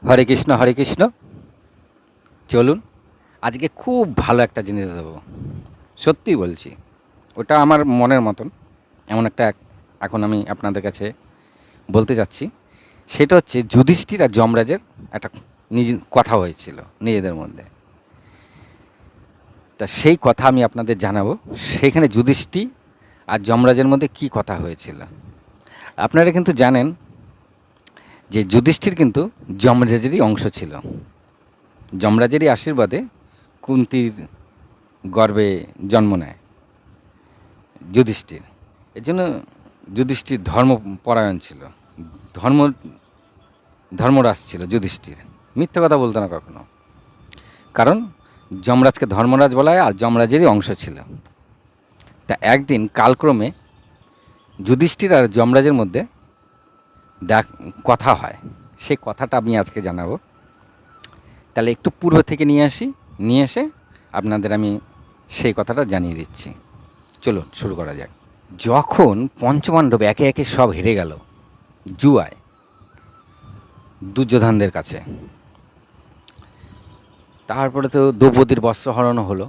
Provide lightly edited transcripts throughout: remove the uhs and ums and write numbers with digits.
হরে কৃষ্ণ, হরে কৃষ্ণ। চলুন, আজকে খুব ভালো একটা জিনিস দেবো। সত্যিই বলছি, ওটা আমার মনের মতন। এমন একটা এখন আমি আপনাদের কাছে বলতে যাচ্ছি। সেটা হচ্ছে যুধিষ্ঠির আর যমরাজের একটা কথা হয়েছিল নিজেদের মধ্যে। তা সেই কথা আমি আপনাদের জানাবো। সেখানে যুধিষ্ঠির আর যমরাজের মধ্যে কি কথা হয়েছিল। আপনারা কিন্তু জানেন যে যুধিষ্ঠির কিন্তু যমরাজেরই অংশ ছিল। যমরাজেরই আশীর্বাদে কুন্তির গর্ভে জন্ম নেয় যুধিষ্ঠির। এর জন্য যুধিষ্ঠির ধর্মপরায়ণ ছিল, ধর্ম ধর্মরাজ ছিল যুধিষ্ঠির। মিথ্যে কথা বলতো না কখনো, কারণ যমরাজকে ধর্মরাজ বলা হয় আর যমরাজেরই অংশ ছিল। তা একদিন কালক্রমে যুধিষ্ঠির আর যমরাজের মধ্যে কথা হয়। সেই কথাটা আমি আজকে জানাবো। তাহলে একটু পূর্ব থেকে নিয়ে এসে আপনাদের আমি সেই কথাটা জানিয়ে দিচ্ছি। চলুন শুরু করা যাক। যখন পঞ্চপাণ্ডব একে একে সব হেরে গেল জুয়ায় দুর্যোধনদের কাছে, তারপরে তো দ্রৌপদীর বস্ত্রহরণ হলো।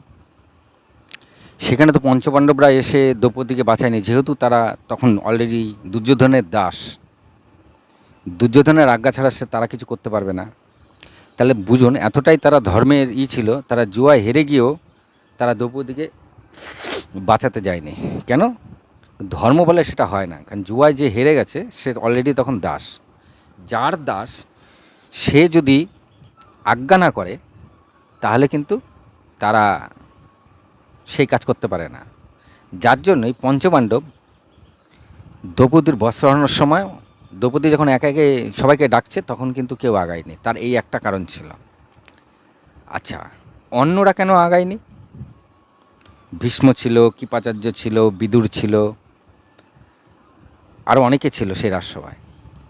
সেখানে তো পঞ্চপাণ্ডবরা এসে দ্রৌপদীকে বাঁচায়নি, যেহেতু তারা তখন অলরেডি দুর্যোধনের দাস। দুর্যোধনের আজ্ঞা ছাড়া তারা কিছু করতে পারবে না। তাহলে বুঝুন, এতটাই তারা ধর্মের ছিল, তারা জুয়ায় হেরে গিয়েও তারা দ্রৌপদীকে বাঁচাতে যায়নি। কেন? ধর্ম বলে সেটা হয় না, কারণ জুয়ায় যে হেরে গেছে সে অলরেডি তখন দাস। যার দাস সে যদি আজ্ঞা না করে তাহলে কিন্তু তারা সেই কাজ করতে পারে না। যার জন্যই পঞ্চপাণ্ডব দ্রৌপদীর বস্ত্রহরণের সময় দ্রৌপদী যখন একে একে সবাইকে ডাকছে তখন কিন্তু কেউ আগায়নি। তার এই একটা কারণ ছিল। আচ্ছা, অন্যরা কেন আগায়নি? ভীষ্ম ছিল, কৃপাচার্য ছিল, বিদুর ছিল, আরও অনেকে ছিল সেই রাজসভায়,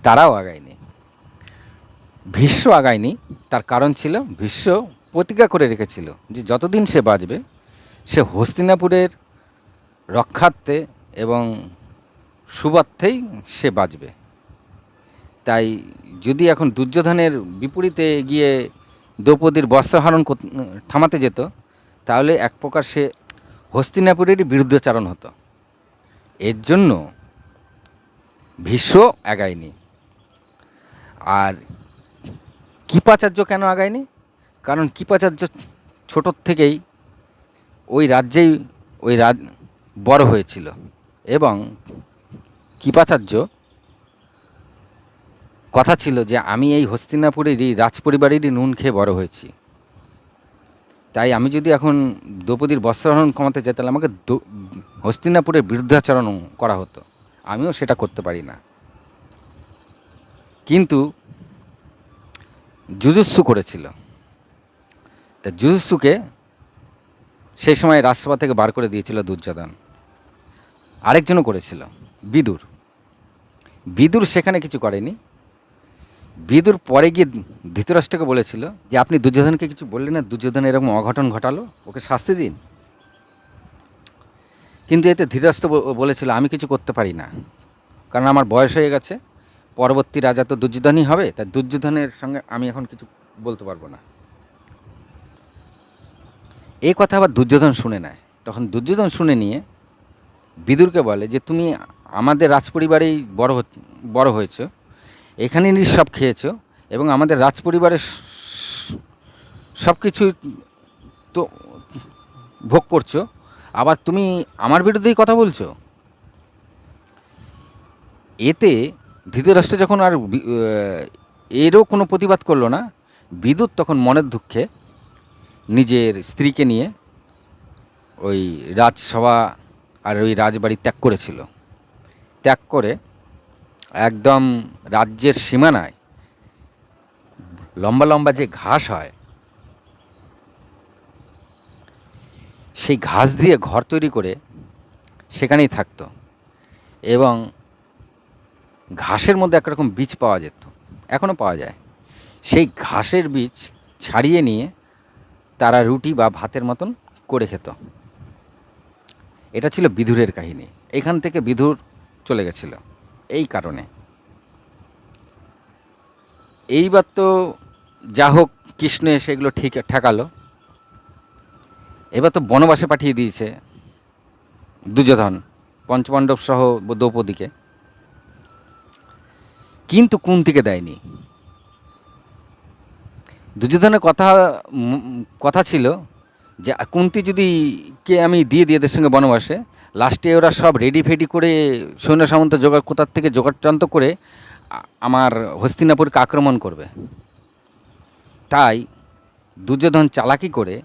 তারাও আগায়নি। ভীষ্ম আগায়নি, তার কারণ ছিল ভীষ্ম প্রতিজ্ঞা করে রেখেছিল যে যতদিন সে বাঁচবে সে হস্তিনাপুরের রক্ষার্থে এবং সুবার্থেই সে বাঁচবে। তাই যদি এখন দুর্যোধনের বিপরীতে গিয়ে দ্রৌপদীর বস্ত্রহরণ থামাতে যেত, তাহলে এক প্রকার সে হস্তিনাপুরেরই বিরুদ্ধাচারণ হতো। এর জন্য ভীষ্ম আগায়নি। আর কৃপাচার্য কেন আগায়নি? কারণ কৃপাচার্য ছোটোর থেকেই ওই রাজ্যেই বড় হয়েছিল এবং কৃপাচার্য কথা ছিল যে আমি এই হস্তিনাপুরেরই রাজপরিবারেরই নুন খেয়ে বড় হয়েছি। তাই আমি যদি এখন দ্রৌপদীর বস্ত্রহরণ কমাতে চাই তাহলে আমাকে হস্তিনাপুরের বিরুদ্ধাচরণ করা হতো। আমিও সেটা করতে পারি না। কিন্তু যুযুৎসু করেছিল। তা যুযুৎসুকে সেই সময় রাজসভা থেকে বার করে দিয়েছিল দুর্যোধন। আরেকজনও করেছিল, বিদুর। বিদুর সেখানে কিছু করেনি। বিদুর পরে গিয়ে ধৃতরাষ্ট্রকে বলেছিল যে আপনি দুর্যোধনকে কিছু বললেন না, দুর্যোধন এরকম অঘটন ঘটালো, ওকে শাস্তি দিন। কিন্তু এতে ধৃতরাষ্ট্র বলেছিল আমি কিছু করতে পারি না, কারণ আমার বয়স হয়ে গেছে, পরবর্তী রাজা তো দুর্যোধনই হবে, তাই দুর্যোধনের সঙ্গে আমি এখন কিছু বলতে পারবো না। এই কথা আবার দুর্যোধন শুনে নেয়। তখন দুর্যোধন শুনে নিয়ে বিদুরকে বলে যে তুমি আমাদের রাজপরিবারেই বড় হয়েছ, এখানেই সব খেয়েছো এবং আমাদের রাজপরিবারের সব কিছু তো ভোগ করছো, আবার তুমি আমার বিরুদ্ধেই কথা বলছো। এতে ধৃতরাষ্ট্র যখন আর এরও কোনো প্রতিবাদ করলো না, বিদুর তখন মনের দুঃখে নিজের স্ত্রীকে নিয়ে ওই রাজসভা আর ওই রাজবাড়ি ত্যাগ করেছিল। ত্যাগ করে একদম রাজ্যের সীমানায় লম্বা লম্বা যে ঘাস হয় সেই ঘাস দিয়ে ঘর তৈরি করে সেখানেই থাকতো এবং ঘাসের মধ্যে একরকম বীজ পাওয়া যেত, এখনও পাওয়া যায়। সেই ঘাসের বীজ ছাড়িয়ে নিয়ে তারা রুটি বা ভাতের মতন করে খেত। এটা ছিল বিদুরের কাহিনী। এখান থেকে বিদুর চলে গেছিল এই কারণে। এইবার তো যা হোক কৃষ্ণ এসে এগুলো ঠিক ঠেকালো। এবার তো বনবাসে পাঠিয়ে দিয়েছে দুর্যোধন পঞ্চপাণ্ডব সহ দ্রৌপদীকে, কিন্তু কুন্তিকে দেয়নি। দুর্যোধনের কথা ছিল যে কুন্তি যদি কে আমি দিয়ে এদের সঙ্গে বনবাসে, লাস্টে ওরা সব রেডি ফেডি করে সৈন্য সামন্ত জোগাড় কোথার থেকে জোগাড়যন্ত্র করে আমার হস্তিনাপুরকে আক্রমণ করবে। তাই দুর্যোধন চালাকি করে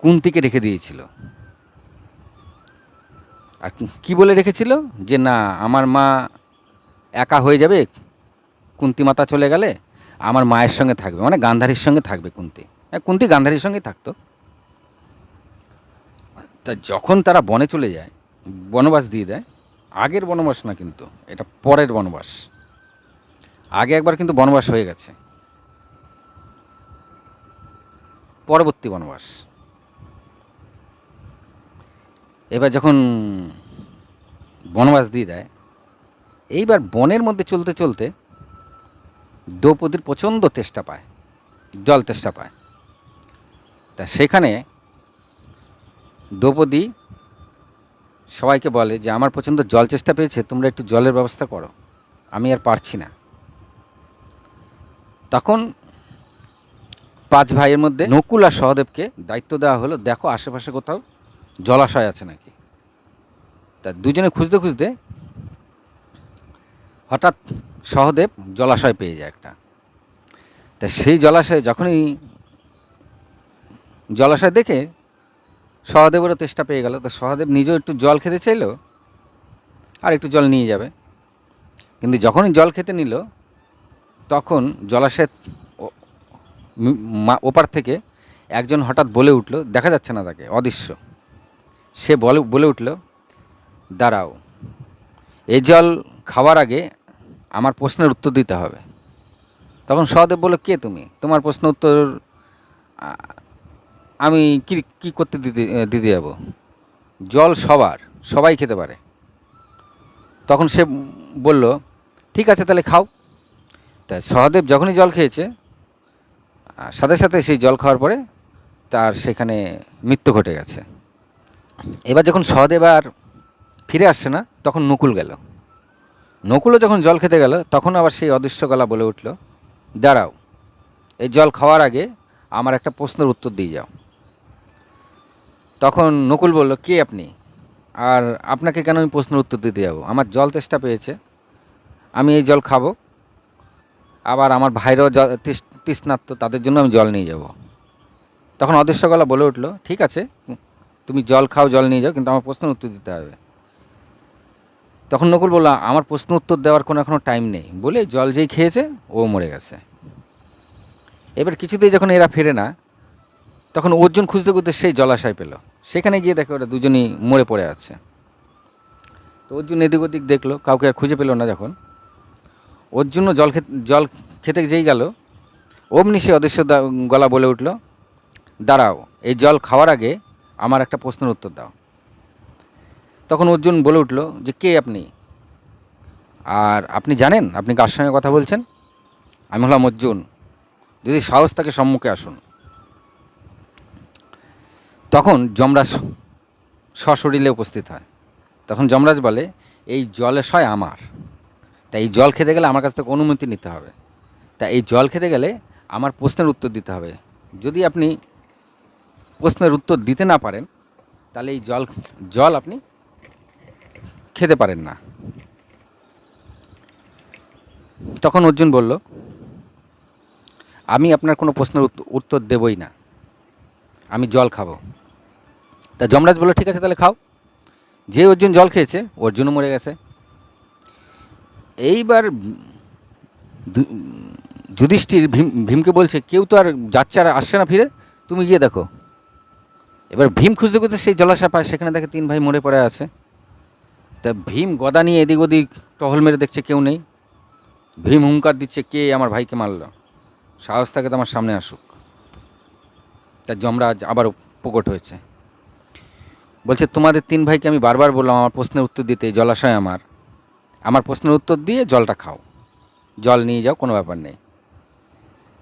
কুন্তিকে রেখে দিয়েছিল। আর কি বলে রেখেছিল যে না, আমার মা একা হয়ে যাবে, কুন্তি মাতা চলে গেলে আমার মায়ের সঙ্গে থাকবে, মানে গান্ধারীর সঙ্গে থাকবে কুন্তি। কুন্তি গান্ধারীর সঙ্গেই থাকতো। তা যখন তারা বনে চলে যায়, বনবাস দিয়ে দেয়, আগের বনবাস না কিন্তু, এটা পরের বনবাস। আগে একবার কিন্তু বনবাস হয়ে গেছে, পরবর্তী বনবাস। এবার যখন বনবাস দিয়ে দেয়, এইবার বনের মধ্যে চলতে চলতে দ্রৌপদীর প্রচণ্ড তেষ্টা পায়, জল তেষ্টা পায়। তা সেখানে দ্রৌপদী সবাইকে বলে যে আমার প্রচণ্ড জল চেষ্টা পেয়েছে, তোমরা একটু জলের ব্যবস্থা করো, আমি আর পারছি না। তখন 5 ভাইয়ের মধ্যে নকুল আর সহদেবকে দায়িত্ব দেওয়া হলো, দেখো আশেপাশে কোথাও জলাশয় আছে নাকি। তা দুজনে খুঁজতে খুঁজতে হঠাৎ সহদেব জলাশয় পেয়ে যায় একটা। তা সেই জলাশয়ে যখনই জলাশয় দেখে সহদেবেরও তেষ্টা পেয়ে গেল। তো সহদেব নিজেও একটু জল খেতে চাইল, আর একটু জল নিয়ে যাবে। কিন্তু যখনই জল খেতে নিল, তখন জলাশয়ের ওপার থেকে একজন হঠাৎ বলে উঠল, দেখা যাচ্ছে না তাকে, অদৃশ্য। সে বলে উঠল, দাঁড়াও, এই জল খাওয়ার আগে আমার প্রশ্নের উত্তর দিতে হবে। তখন সহদেব বলল, কে তুমি? তোমার প্রশ্ন উত্তর আমি কি করতে দিতে যাব? জল সবাই খেতে পারে। তখন সে বলল, ঠিক আছে তাহলে খাও। তা সহদেব যখনই জল খেয়েছে, সাথে সাথে সেই জল খাওয়ার পরে তার সেখানে মৃত্যু ঘটে গেছে। এবার যখন সহদেব আর ফিরে আসছে না, তখন নকুল গেল। নকুলও যখন জল খেতে গেল, তখন আবার সেই অদৃশ্য গলা বলে উঠল, দাঁড়াও, এই জল খাওয়ার আগে আমার একটা প্রশ্নের উত্তর দিয়ে যাও। তখন নকুল বলল, কে আপনি? আর আপনাকে কেন আমি প্রশ্নের উত্তর দিতে যাব? আমার জল তেষ্টা পেয়েছে, আমি এই জল খাবো, আবার আমার ভাইরাও তৃষ্ণার্ত, তাদের জন্য আমি জল নিয়ে যাব। তখন অদৃশ্য গলা বলে উঠল, ঠিক আছে, তুমি জল খাও, জল নিয়ে যাও, কিন্তু আমার প্রশ্নের উত্তর দিতে হবে। তখন নকুল বলল, আমার প্রশ্ন উত্তর দেওয়ার কোনো এখনও টাইম নেই, বলে জল যেই খেয়েছে ও মরে গেছে। এবার কিছুতেই যখন এরা ফেরে না, তখন অর্জুন খুঁজতে খুঁজতে সেই জলাশয় পেল। সেখানে গিয়ে দেখে ওরা দুজনই মরে পড়ে আছে। তো অর্জুন এদিক ওদিক দেখলো, কাউকে আর খুঁজে পেল না। যখন অর্জুনও জল খেতে যেই গেল, অমনি সে অদৃশ্য গলা বলে উঠল, দাঁড়াও, এই জল খাওয়ার আগে আমার একটা প্রশ্নের উত্তর দাও। তখন অর্জুন বলে উঠল যে, কে আপনি? আর আপনি জানেন আপনি কার সঙ্গে কথা বলছেন? আমি হলাম অর্জুন, যদি সাহস থাকে সম্মুখে আসুন। তখন যমরাজ সশরীরে উপস্থিত হয়। তখন যমরাজ বলে, এই জলাশয় আমার, তাই এই জল খেতে গেলে আমার কাছ থেকে অনুমতি নিতে হবে। তা এই জল খেতে গেলে আমার প্রশ্নের উত্তর দিতে হবে। যদি আপনি প্রশ্নের উত্তর দিতে না পারেন, তাহলে এই জল আপনি খেতে পারেন না। তখন অর্জুন বলল, আমি আপনার কোনো প্রশ্নের উত্তর দেবই না, আমি জল খাবো। তা যমরাজ বলল, ঠিক আছে তাহলে খাও। যে অর্জুন জল খেয়েছে, অর্জুনও মরে গেছে। এইবার যুধিষ্ঠির ভীমকে বলছে, কেউ তো আর যাচ্ছে আর আসছে না ফিরে, তুমি গিয়ে দেখো। এবার ভীম খুঁজতে খুঁজতে সেই জলাশয় পায়, সেখানে দেখে 3 ভাই মরে পড়ে আছে। তা ভীম গদা নিয়ে এদিক ওদিক টহল মেরে দেখছে কেউ নেই। ভীম হুঙ্কার দিচ্ছে, কে আমার ভাইকে মারল? সাহস থাকে তো আমার সামনে আসুক। তা যমরাজ আবারও প্রকট হয়েছে, বলছে, তোমাদের 3 ভাইকে আমি বারবার বললাম আমার প্রশ্নের উত্তর দিতে, জলাশয় আমার প্রশ্নের উত্তর দিয়ে জলটা খাও, জল নিয়ে যাও, কোনো ব্যাপার নেই।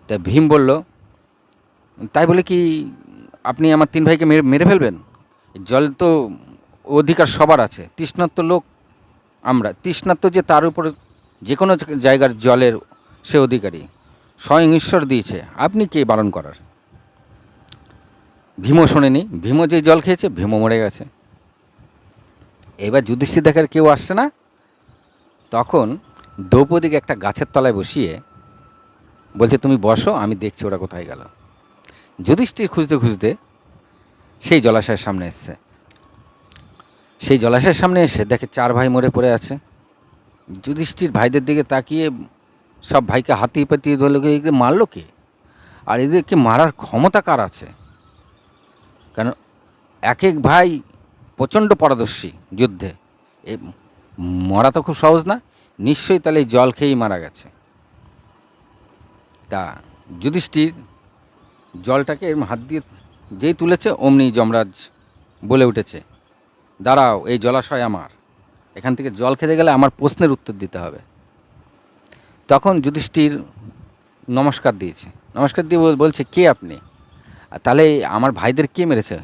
তা ভীম বলল, তাই বলে কি আপনি আমার 3 ভাইকে মেরে ফেলবেন? জল তো অধিকার সবার আছে, তৃষ্ণার্ত লোক আমরা, তৃষ্ণার্ত যে তার উপর যে কোনো জায়গার জলের সে অধিকারী, স্বয়ং ঈশ্বর দিয়েছে, আপনি কে বারণ করার? ভীমও শোনেনি, ভীমও যেই জল খেয়েছে ভীমও মরে গেছে। এবার যুধিষ্ঠির দেখার কেউ আসছে না, তখন দ্রৌপদীকে একটা গাছের তলায় বসিয়ে বলছে, তুমি বসো, আমি দেখছি ওরা কোথায় গেল। যুধিষ্ঠির খুঁজতে খুঁজতে সেই জলাশয়ের সামনে এসছে। সেই জলাশয়ের সামনে এসে দেখে 4 ভাই মরে পড়ে আছে। যুধিষ্ঠির ভাইদের দিকে তাকিয়ে সব ভাইকে হাতি পাতিয়ে ধরল, এদের মারলো কে, আর এদেরকে মারার ক্ষমতা কার আছে? কারণ এক এক ভাই প্রচণ্ড পারদর্শী যুদ্ধে, এ মরা তো খুব সহজ না, নিশ্চয়ই তাহলে এই জল খেয়েই মারা গেছে। তা যুধিষ্ঠির জলটাকে এর হাত দিয়ে যেই তুলেছে, অমনি যমরাজ বলে উঠেছে, দাঁড়াও, এই জলাশয় আমার, এখান থেকে জল খেতে গেলে আমার প্রশ্নের উত্তর দিতে হবে। তখন যুধিষ্ঠির নমস্কার দিয়েছে, নমস্কার দিয়ে বলছে, কে আপনি? আর তাহলে আমার ভাইদের কে মেরেছে?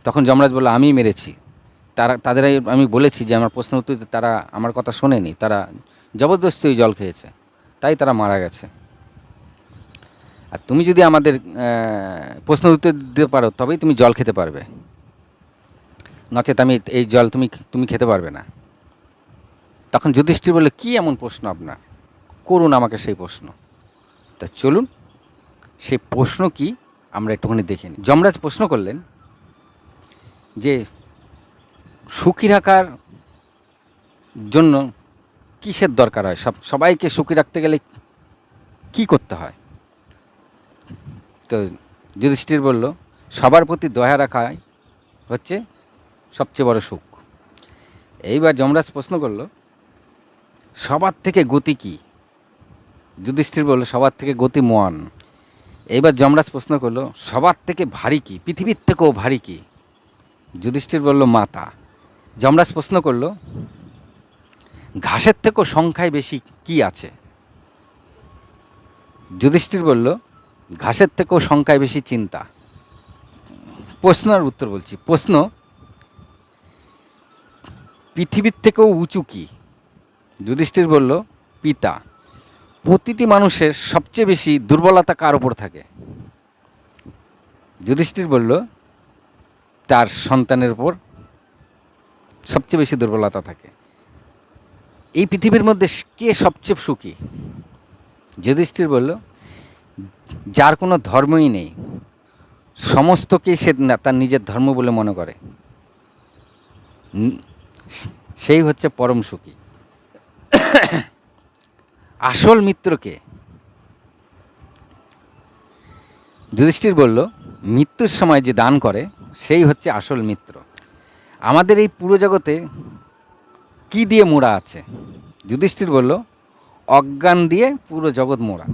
তখন যমরাজ বলল, আমিই মেরেছি। তাদের আমি বলেছি যে আমার প্রশ্নের উত্তর দিতে, তারা আমার কথা শোনেনি, তারা জবরদস্তি ওই জল খেয়েছে, তাই তারা মারা গেছে। আর তুমি যদি আমাদের প্রশ্নের উত্তর দিতে পারো তবেই তুমি জল খেতে পারবে, নচেত আমি এই জল তুমি খেতে পারবে না। তখন যুধিষ্ঠির বলল, কী এমন প্রশ্ন আপনার, করুন আমাকে সেই প্রশ্ন। তা চলুন সেই প্রশ্ন কি আমরা একটুখানি দেখে নিই। যমরাজ প্রশ্ন করলেন যে সুখী রাখার জন্য কিসের দরকার হয়, সবাইকে সুখী রাখতে গেলে কি করতে হয়? তো যুধিষ্ঠির বলল, সবার প্রতি দয়া রাখাই হচ্ছে সবচেয়ে বড় সুখ। এইবার যমরাজ প্রশ্ন করল, সবার থেকে গতি কি? যুধিষ্ঠির বলল, সবার থেকে গতি মন। এইবার যমরাজ প্রশ্ন করলো, সবার থেকে ভারী কি, পৃথিবীর থেকেও ভারী কি? যুধিষ্ঠির বলল, মাতা। যমরাজ প্রশ্ন করলো, ঘাসের থেকেও সংখ্যায় বেশি কি আছে? যুধিষ্ঠির বলল, ঘাসের থেকেও সংখ্যায় বেশি চিন্তা। প্রশ্নের উত্তর বলছি। প্রশ্ন, পৃথিবীর থেকেও উঁচু কি? যুধিষ্ঠির বলল, পিতা। প্রতিটি মানুষের সবচেয়ে বেশি দুর্বলতা কার ওপর থাকে? যুধিষ্ঠির বলল, তার সন্তানের উপর সবচেয়ে বেশি দুর্বলতা থাকে। এই পৃথিবীর মধ্যে কে সবচেয়ে সুখী? যুধিষ্ঠির বলল, যার কোনো ধর্মই নেই, সমস্তকেই সে তার নিজের ধর্ম বলে মনে করে, সেই হচ্ছে পরম সুখী। আসল মিত্রকে? যুধিষ্ঠির বলল, মৃত্যুর সময় যে দান করে সেই হচ্ছে আসল মিত্র। আমাদের এই পুরো জগতে কি দিয়ে মোড়া আছে? যুধিষ্ঠির বলল, অজ্ঞান দিয়ে পুরো জগৎ মোড়া।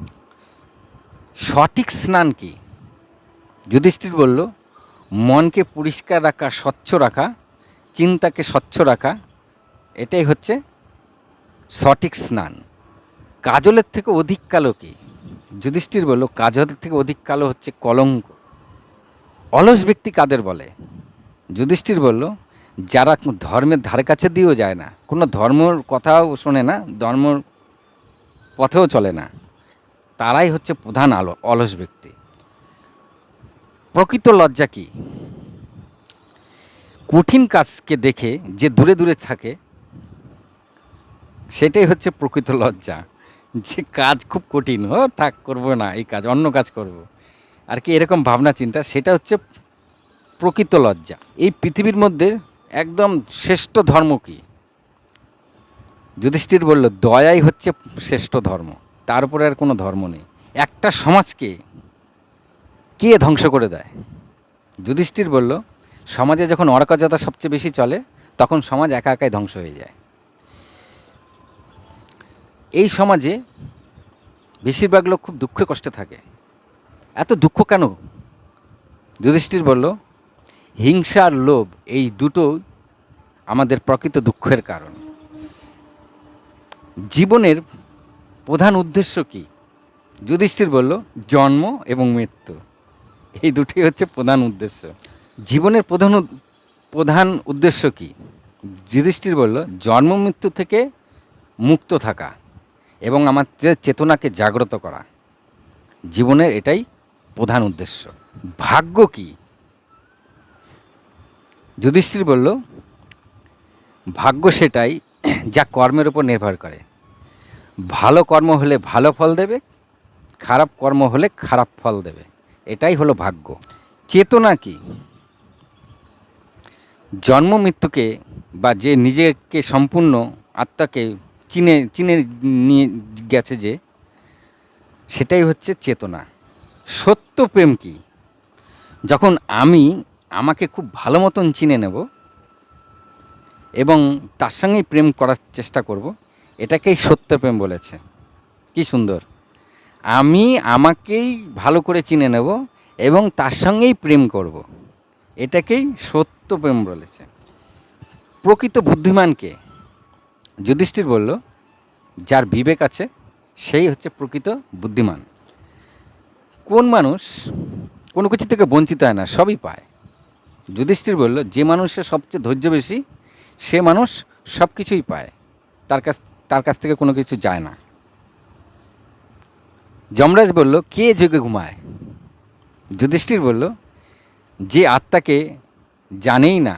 সঠিক স্নান কি? যুধিষ্ঠির বলল, মনকে পরিষ্কার রাখা, স্বচ্ছ রাখা, চিন্তাকে স্বচ্ছ রাখা, এটাই হচ্ছে সঠিক স্নান। কাজলের থেকে অধিক কালো কি? যুধিষ্ঠির বলল, কাজলের থেকে অধিক কালো হচ্ছে কলঙ্ক। অলস ব্যক্তি কাদের বলে? যুধিষ্ঠির বলল, যারা ধর্মের ধারে কাছে দিয়েও যায় না, কোনো ধর্মর কথাও শোনে না, ধর্মর পথেও চলে না, তারাই হচ্ছে প্রধান অলস ব্যক্তি। প্রকৃত লজ্জা কি? কঠিন কাজকে দেখে যে দূরে দূরে থাকে, সেটাই হচ্ছে প্রকৃত লজ্জা। যে কাজ খুব কঠিন, থাক করবো না এই কাজ, অন্য কাজ করব, আর কি এরকম ভাবনা চিন্তা, সেটা হচ্ছে প্রকৃত লজ্জা। এই পৃথিবীর মধ্যে একদম শ্রেষ্ঠ ধর্ম কি? যুধিষ্ঠির বলল, দয়াই হচ্ছে শ্রেষ্ঠ ধর্ম, তার উপরে আর কোনো ধর্ম নেই। একটা সমাজকে কে ধ্বংস করে দেয়? যুধিষ্ঠির বলল, সমাজে যখন অরাজকতা সবচেয়ে বেশি চলে, তখন সমাজ একা একাই ধ্বংস হয়ে যায়। এই সমাজে বেশিরভাগ লোক খুব দুঃখে কষ্টে থাকে। এত দুঃখ কেন? যুধিষ্ঠির বলল, হিংসা আর লোভ, এই দুটো আমাদের প্রকৃত দুঃখের কারণ। জীবনের প্রধান উদ্দেশ্য কি? যুধিষ্ঠির বলল জন্ম এবং মৃত্যু, এই দুটোই হচ্ছে প্রধান উদ্দেশ্য। জীবনের প্রধান উদ্দেশ্য কি? যুধিষ্ঠির বলল জন্ম মৃত্যু থেকে মুক্ত থাকা এবং আমাদের চেতনাকে জাগ্রত করা, জীবনের এটাই প্রধান উদ্দেশ্য। ভাগ্য কি? যুধিষ্ঠির বলল ভাগ্য সেটাই যা কর্মের উপর নির্ভর করে। ভালো কর্ম হলে ভালো ফল দেবে, খারাপ কর্ম হলে খারাপ ফল দেবে, এটাই হলো ভাগ্য। চেতনা কি? জন্ম মৃত্যুকে বা যে নিজেকে সম্পূর্ণ আত্মাকে চিনে চিনে নিয়ে গেছে যে, সেটাই হচ্ছে চেতনা। সত্য প্রেম কি? যখন আমি আমাকে খুব ভালো মতন চিনে নেব এবং তার সঙ্গেই প্রেম করার চেষ্টা করব, এটাকেই সত্য প্রেম বলেছে। কি সুন্দর! আমি আমাকেই ভালো করে চিনে নেব এবং তার সঙ্গেই প্রেম করব, এটাকেই সত্য প্রেম বলেছে। প্রকৃত বুদ্ধিমানকে? যুধিষ্ঠির বলল যার বিবেক আছে সেই হচ্ছে প্রকৃত বুদ্ধিমান। কোন মানুষ কোনো কিছু থেকে বঞ্চিত হয় না, সবই পায়? যুধিষ্ঠির বলল যে মানুষের সবচেয়ে ধৈর্য বেশি সে মানুষ সব কিছুই পায়, তার কাছ থেকে কোনো কিছু যায় না। যমরাজ বলল কে জেগে ঘুমায়? যুধিষ্ঠির বলল যে আত্মাকে জানেই না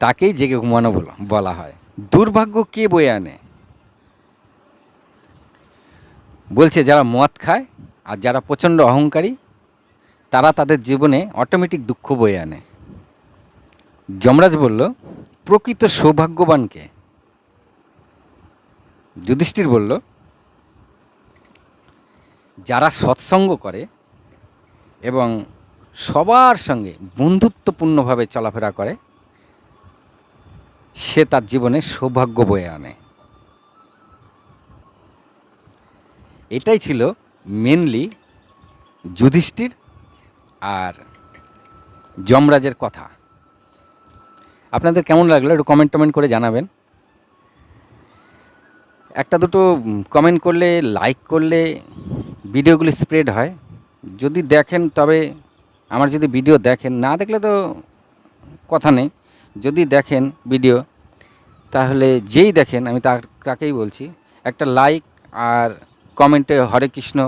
তাকেই জেগে ঘুমানো বলা হয়। দুর্ভাগ্য কে বয়ে আনে? বলছে যারা মদ খায় আর যারা প্রচণ্ড অহংকারী তারা তাদের জীবনে অটোমেটিক দুঃখ বয়ে আনে। যমরাজ বলল প্রকৃত সৌভাগ্যবানকে? যুধিষ্ঠির বলল যারা সৎসঙ্গ করে এবং সবার সঙ্গে বন্ধুত্বপূর্ণভাবে চলাফেরা করে সে তার জীবনে সৌভাগ্য বয়ে আনে। এটাই ছিল মেনলি যুধিষ্ঠির আর যমরাজের কথা। আপনাদের কেমন লাগলো একটু কমেন্ট করে জানাবেন। একটা দুটো কমেন্ট করলে, লাইক করলে ভিডিওগুলি স্প্রেড হয়। যদি দেখেন তবে আমার, যদি ভিডিও দেখেন, না দেখলে তো কথা নেই, যদি দেখেন ভিডিও তাহলে যেই দেখেন আমি তাকেই বলছি একটা লাইক আর কমেন্টে হরে কৃষ্ণ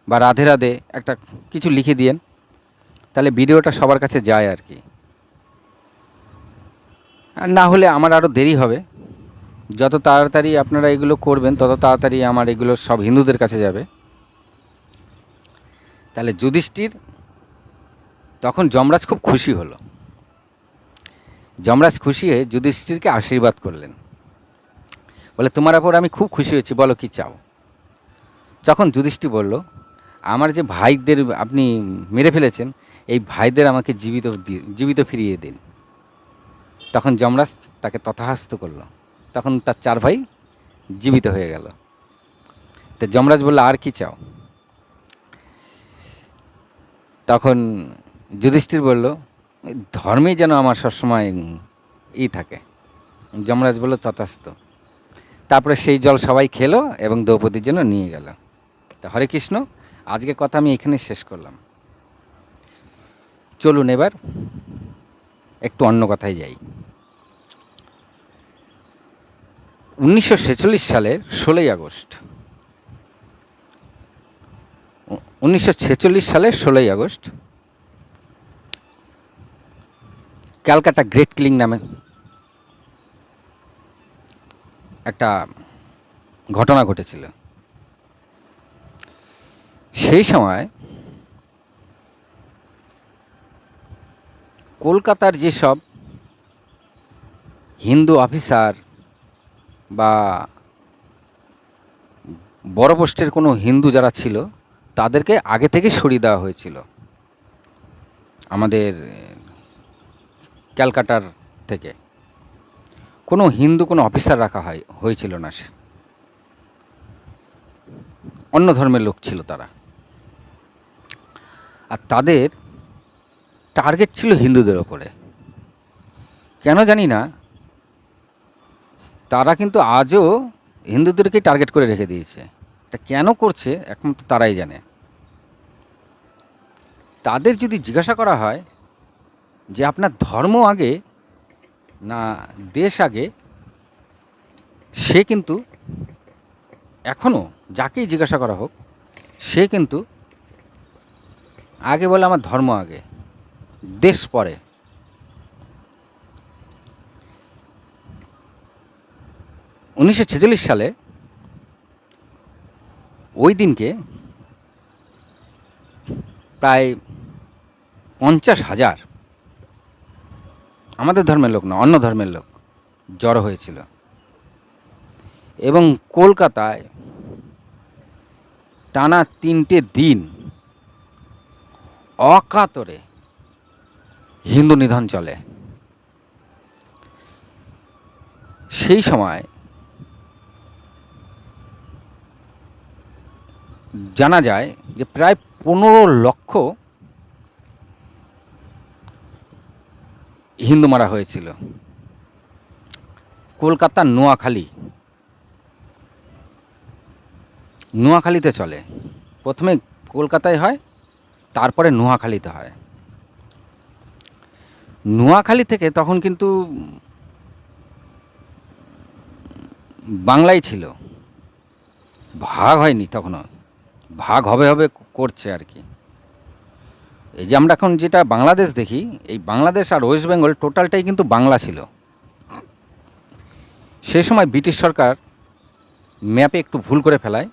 বা রাধে রাধে একটা কিছু লিখে দিয়েন, তাহলে ভিডিওটা সবার কাছে যায় আর কি। আর না হলে আমার আরও দেরি হবে। যত তাড়াতাড়ি আপনারা এগুলো করবেন তত তাড়াতাড়ি আমার এগুলো সব হিন্দুদের কাছে যাবে। তাহলে যুধিষ্ঠির, তখন যমরাজ খুব খুশি হলো। যমরাজ খুশি হয়ে যুধিষ্ঠিরকে আশীর্বাদ করলেন, বলে তোমার ওপর আমি খুব খুশি হয়েছি, বলো কি চাও। যখন যুধিষ্ঠির বলল আমার যে ভাইদের আপনি মেরে ফেলেছেন এই ভাইদের আমাকে জীবিত ফিরিয়ে দিন। তখন যমরাজ তাকে তথাস্তু করল, তখন তার 4 ভাই জীবিত হয়ে গেল। তো যমরাজ বলল আর কি চাও? তখন যুধিষ্ঠির বলল ধর্মেই যেন আমার সবসময় থাকে। যমরাজ বলল তথাস্তু। তারপরে সেই জল সবাই খেলো এবং দ্রৌপদীর জন্য নিয়ে গেল। তা হরে কৃষ্ণ, আজকের কথা আমি এখানে শেষ করলাম। চলুন এবার একটু অন্য কথায় যাই। 1946 সালের 16ই আগস্ট, 1946 সালের 16ই আগস্ট ক্যালকাটা গ্রেট কিলিং নামে একটা ঘটনা ঘটেছিল। সেই সময় কলকাতার যেসব হিন্দু অফিসার বা বড় পোস্টের কোনো হিন্দু যারা ছিল তাদেরকে আগে থেকে সরিয়ে দেওয়া হয়েছিল আমাদের ক্যালকাটার থেকে। কোনো হিন্দু কোনো অফিসার রাখা হয়েছিল না, অন্য ধর্মের লোক ছিল তারা। আর তাদের টার্গেট ছিল হিন্দুদের ওপরে। কেন জানি না, তারা কিন্তু আজও হিন্দুদেরকেই টার্গেট করে রেখে দিয়েছে। এটা কেন করছে একমাত্র তারাই জানে। তাদের যদি জিজ্ঞাসা করা হয় যে আপনার ধর্ম আগে না দেশ আগে, সে কিন্তু এখনও যাকেই জিজ্ঞাসা করা হোক সে কিন্তু আগে বলে আমার ধর্ম আগে, দেশ পরে। 1946 সালে ওই দিনকে প্রায় 50,000 আমাদের ধর্মের লোক না, অন্য ধর্মের লোক জড়ো হয়েছিল এবং কলকাতায় টানা 3টে দিন অকাতরে হিন্দু নিধন চলে। সেই সময় জানা যায় যে প্রায় 15 লক্ষ হিন্দু মারা হয়েছিল। কলকাতার নোয়াখালীতে চলে। প্রথমে কলকাতায় হয়, তারপরে নোয়াখালীতে হয়। নোয়াখালী থেকে তখন কিন্তু বাংলাই ছিল, ভাগ হয়নি তখনও, ভাগ হবে করছে আর কি। এই যে আমরা এখন যেটা বাংলাদেশ দেখি, এই বাংলাদেশ আর ওয়েস্ট বেঙ্গল টোটালটাই কিন্তু বাংলা ছিল। সে সময় ব্রিটিশ সরকার ম্যাপে একটু ভুল করে ফেলায়,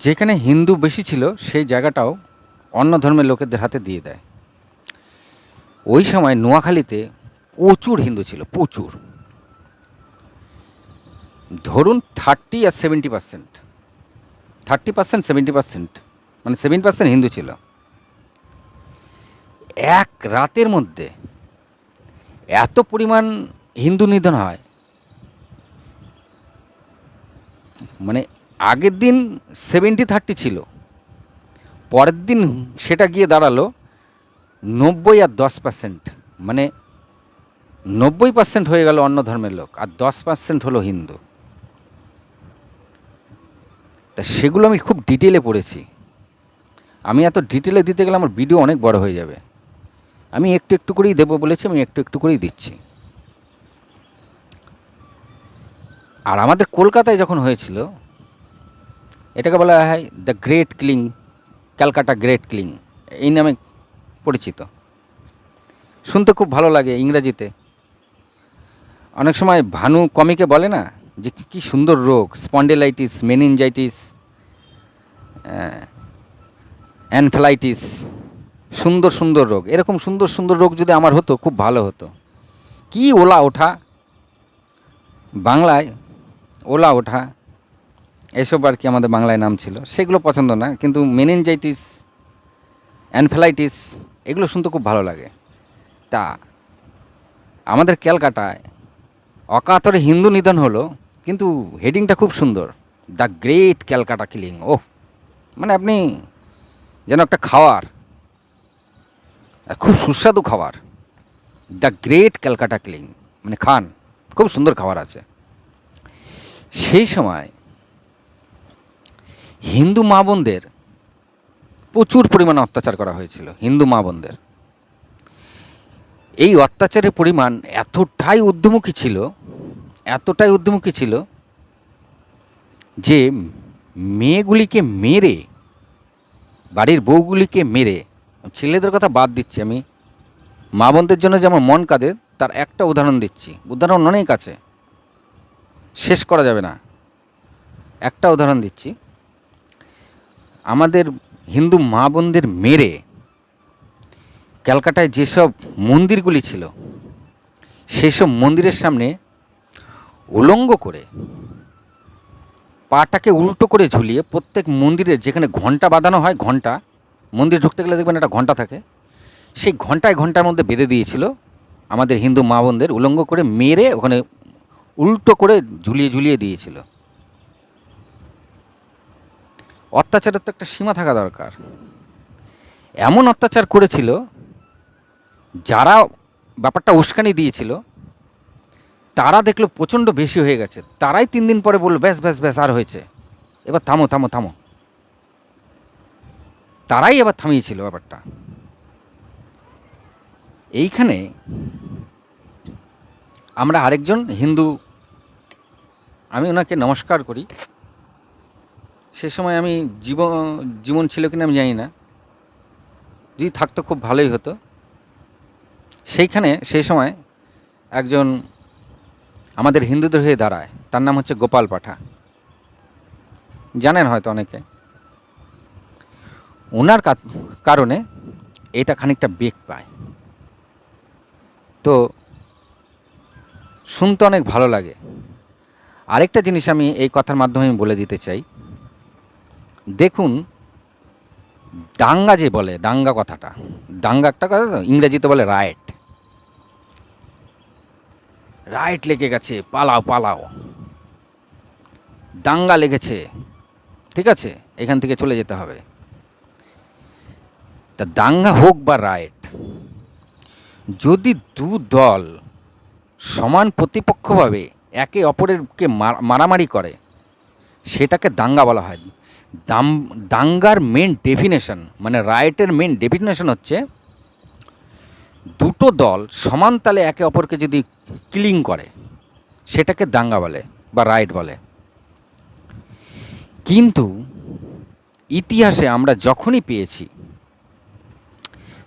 যেখানে হিন্দু বেশি ছিল সেই জায়গাটাও অন্য ধর্মের লোকেদের হাতে দিয়ে দেয়। ওই সময় নোয়াখালীতে প্রচুর হিন্দু ছিল, প্রচুর, ধরুন 30 আর 70%, 30% 70%, মানে 7% হিন্দু ছিল। এক রাতের মধ্যে এত পরিমাণ হিন্দু নিধন হয়, মানে আগের দিন 70-30 ছিল, পরের দিন সেটা গিয়ে দাঁড়ালো 90 আর 10%, মানে 90% হয়ে গেল অন্য ধর্মের লোক আর 10% হলো হিন্দু। তা সেগুলো আমি খুব ডিটেলে পড়েছি। আমি এত ডিটেলে দিতে গেলে আমার ভিডিও অনেক বড় হয়ে যাবে। আমি একটু একটু করেই দেবো বলেছি, আমি একটু একটু করেই দিচ্ছি। আর আমাদের কলকাতায় যখন হয়েছিল, এটাকে বলা হয় দ্য গ্রেট ক্লিং, ক্যালকাটা গ্রেট ক্লিং, এই নামে পরিচিত। শুনতে খুব ভালো লাগে ইংরাজিতে। অনেক সময় ভানু কমিকে বলে না যে কি সুন্দর রোগ, স্পন্ডিলাইটিস, মেনিনজাইটিস, অ্যানফ্যালাইটিস, সুন্দর সুন্দর রোগ। এরকম সুন্দর সুন্দর রোগ যদি আমার হতো খুব ভালো হতো। কি ওলা ওঠা, বাংলায় ওলা ওঠা, এসব আর কি আমাদের বাংলায় নাম ছিল, সেগুলো পছন্দ না। কিন্তু মেনিনজাইটিস, অ্যানফ্যালাইটিস, এগুলো শুনতে খুব ভালো লাগে। তা আমাদের ক্যালকাটায় অকাতরে হিন্দু নিধন হলো, কিন্তু হেডিংটা খুব সুন্দর, দ্য গ্রেট ক্যালকাটা কিলিং। ওহ, মানে আপনি যেন একটা খাওয়ার, খুব সুস্বাদু খাবার, দ্য গ্রেট ক্যালকাটা কিলিং, মানে খান, খুব সুন্দর খাবার আছে। সেই সময় হিন্দু মা বোনদের প্রচুর পরিমাণে অত্যাচার করা হয়েছিল। হিন্দু মা বোনদের এই অত্যাচারের পরিমাণ এতটাই ঊর্ধ্বমুখী ছিল যে মেয়েগুলিকে মেরে, বাড়ির বউগুলিকে মেরে, ছেলেদের কথা বাদ দিচ্ছি, আমি মা বোনদের জন্য যেমন মন কাঁদে তার একটা উদাহরণ দিচ্ছি, উদাহরণ অনেক আছে, শেষ করা যাবে না। একটা উদাহরণ দিচ্ছি, আমাদের হিন্দু মা বোনদের মেরে ক্যালকাটায় যেসব মন্দিরগুলি ছিল সেসব মন্দিরের সামনে উলঙ্গ করে, পাটাকে উল্টো করে ঝুলিয়ে, প্রত্যেক মন্দিরের যেখানে ঘণ্টা বাঁধানো হয়, ঘণ্টা, মন্দির ঢুকতে গেলে দেখবেন একটা ঘণ্টা থাকে, সেই ঘণ্টার মধ্যে বেঁধে দিয়েছিল আমাদের হিন্দু মা বোনদের, উলঙ্গ করে মেরে ওখানে উল্টো করে ঝুলিয়ে দিয়েছিল। অত্যাচারের তো একটা সীমা থাকা দরকার। এমন অত্যাচার করেছিল, যারা ব্যাপারটা উস্কানি দিয়েছিল তারা দেখলো প্রচণ্ড বেশি হয়ে গেছে, তারাই 3 দিন পরে বললো ব্যাস ব্যাস ব্যাস আর হয়েছে, এবার থামো থামো থামো। তারাই এবার থামিয়েছিল ব্যাপারটা। এইখানে আমরা আরেকজন হিন্দু, আমি ওনাকে নমস্কার করি। সে সময় আমি জীবন ছিল কিনা আমি জানি না, যদি থাকতো খুব ভালোই হতো। সেই সময় একজন আমাদের হিন্দুদের হয়ে দাঁড়ায়, তার নাম হচ্ছে গোপাল পাঠা, জানেন হয়তো অনেকে। ওনার কারণে এটা খানিকটা বেগ পায়, তো শুনতে অনেক ভালো লাগে। আরেকটা জিনিস আমি এই কথার মাধ্যমে আমি বলে দিতে চাই, দেখুন দাঙ্গা যে বলে, দাঙ্গা কথাটা, দাঙ্গা একটা কথা তো, ইংরেজিতে বলে রায়েট। রায়েট লেগে গেছে, পালাও পালাও, দাঙ্গা লেগেছে, ঠিক আছে, এখান থেকে চলে যেতে হবে। তা দাঙ্গা হোক বা রায়েট, যদি দু দল সমান প্রতিপক্ষভাবে একে অপরেরকে মারামারি করে, সেটাকে দাঙ্গা বলা হয়। দাঙ্গার মেন ডেফিনেশন, মানে রায়েটের মেন ডেফিনেশন হচ্ছে দুটো দল সমান তালে একে অপরকে যদি কিলিং করে, সেটাকে দাঙ্গা বলে বা রায়েট বলে। কিন্তু ইতিহাসে আমরা যখনই পেয়েছি,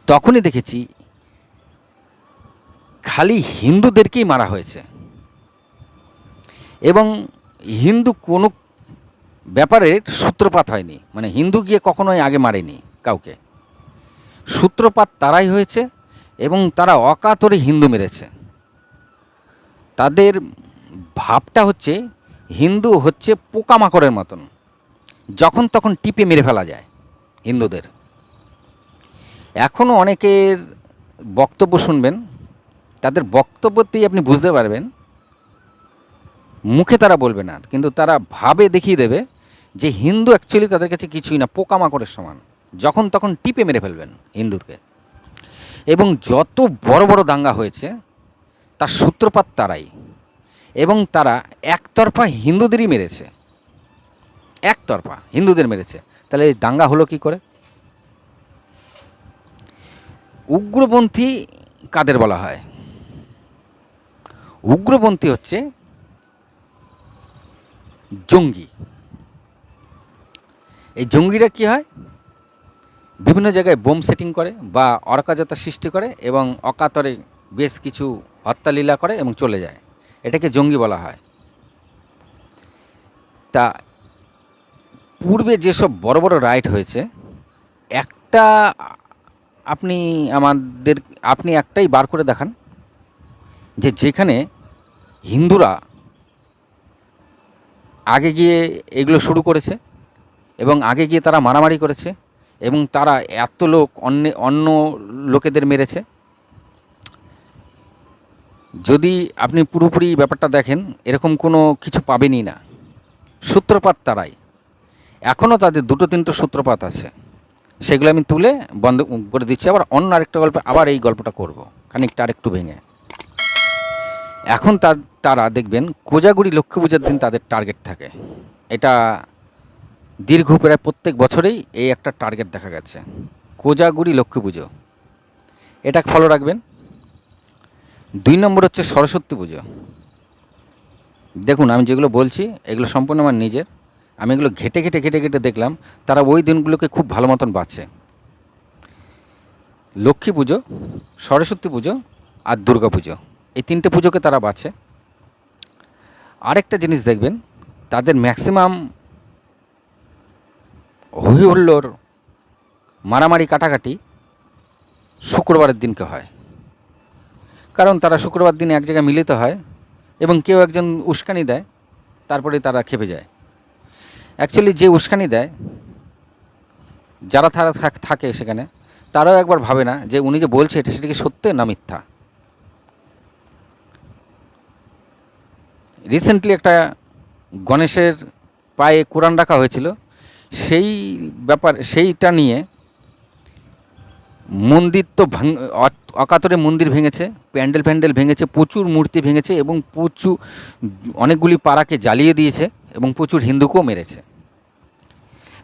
তখনই দেখেছি খালি হিন্দুদেরকেই মারা হয়েছে, এবং হিন্দু কোনো ব্যাপারের সূত্রপাত হয়নি, মানে হিন্দু গিয়ে কখনোই আগে মারেনি কাউকে। সূত্রপাত তারাই হয়েছে, এবং তারা অকাতরে হিন্দু মেরেছে। তাদের ভাবটা হচ্ছে হিন্দু হচ্ছে পোকামাকড়ের মতন, যখন তখন টিপে মেরে ফেলা যায় হিন্দুদের। এখনও অনেকের বক্তব্য শুনবেন, তাদের বক্তব্যতেই আপনি বুঝতে পারবেন, মুখে তারা বলবে না, কিন্তু তারা ভাবে দেখিয়ে দেবে যে হিন্দু অ্যাকচুয়ালি তাদের কাছে কিছুই না, পোকামাকড়ের সমান, যখন তখন টিপে মেরে ফেলবেন হিন্দুকে। এবং যত বড় বড় দাঙ্গা হয়েছে তার সূত্রপাত তারাই, এবং তারা একতরফা হিন্দুদেরই মেরেছে, একতরফা হিন্দুদের মেরেছে। তাহলে এই দাঙ্গা হলো কি করে? উগ্রপন্থী কাদের বলা হয়? উগ্রপন্থী হচ্ছে জঙ্গি। এই জঙ্গিরা কি হয়, বিভিন্ন জায়গায় বোম সেটিং করে বা অরাজকতা সৃষ্টি করে, এবং অকাতরে বেশ কিছু হত্যালীলা করে এবং চলে যায়, এটাকে জঙ্গি বলা হয়। তা পূর্বে যেসব বড় বড় রাইট হয়েছে, একটা আপনি একটাই বার করে দেখান যে যেখানে হিন্দুরা আগে গিয়ে এগুলো শুরু করেছে, এবং আগে গিয়ে তারা মারামারি করেছে, এবং তারা এত লোক অন্য লোকেদের মেরেছে। যদি আপনি পুরোপুরি ব্যাপারটা দেখেন, এরকম কোনো কিছু পাবেনই না। সূত্রপাত তারাই, এখনও তাদের দুটো তিনটে সূত্রপাত আছে, সেগুলো আমি তুলে বন্ধ করে দিচ্ছি। আবার অন্য আরেকটা গল্পে আবার এই গল্পটা করব, খানিকটা আরেকটু ভেঙে। এখন তারা দেখবেন কোজাগুড়ি লক্ষ্মী পূজার দিন তাদের টার্গেট থাকে। এটা দীর্ঘ প্রায় প্রত্যেক বছরেই এই একটা টার্গেট দেখা গেছে, কোজাগুড়ি লক্ষ্মী পুজো, এটা ফলো রাখবেন। 2 নম্বর হচ্ছে সরস্বতী পুজো। দেখুন আমি যেগুলো বলছি এগুলো সম্পূর্ণ আমার নিজের, আমি এগুলো ঘেটে ঘেটে ঘেটে ঘেটে দেখলাম, তারা ওই দিনগুলোকে খুব ভালো মতন বাঁচে। লক্ষ্মী পুজো, সরস্বতী পুজো আর দুর্গা পুজো, এই 3টে পুজোকে তারা বাঁচে। আরেকটা জিনিস দেখবেন, তাদের ম্যাক্সিমাম হই হুল্লোড়, মারামারি কাটাকাটি শুক্রবারের দিনকে হয়, কারণ তারা শুক্রবার দিন এক জায়গায় মিলিত হয়, এবং কেউ একজন উস্কানি দেয়, তারপরে তারা খেপে যায়। অ্যাকচুয়ালি যে উস্কানি দেয়, যারা থাকে সেখানে, তারাও একবার ভাবে না যে উনি যে বলছে সেটা কি সত্য না মিথ্যা। রিসেন্টলি একটা গণেশের পায়ে কোরআন রাখা হয়েছিল, সেইটা নিয়ে মন্দির তো অকাতরে মন্দির ভেঙেছে, প্যান্ডেল ভেঙেছে, প্রচুর মূর্তি ভেঙেছে, এবং অনেকগুলি পাড়াকে জ্বালিয়ে দিয়েছে, এবং প্রচুর হিন্দুকেও মেরেছে।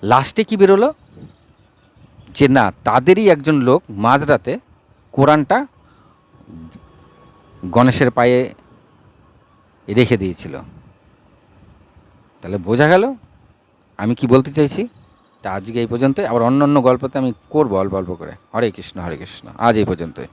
লাস্টে কি বেরোলো, যে না তাদেরই একজন লোক মাঝরাতে কোরআনটা গণেশের পায়ে রেখে দিয়েছিল। তাহলে বোঝা গেল আমি কি বলতে চাইছি। তা আজকে এই পর্যন্ত, আবার অন্য অন্য গল্পতে আমি করবো অল্প অল্প করে। হরে কৃষ্ণ, হরে কৃষ্ণ, আজ এই পর্যন্তই।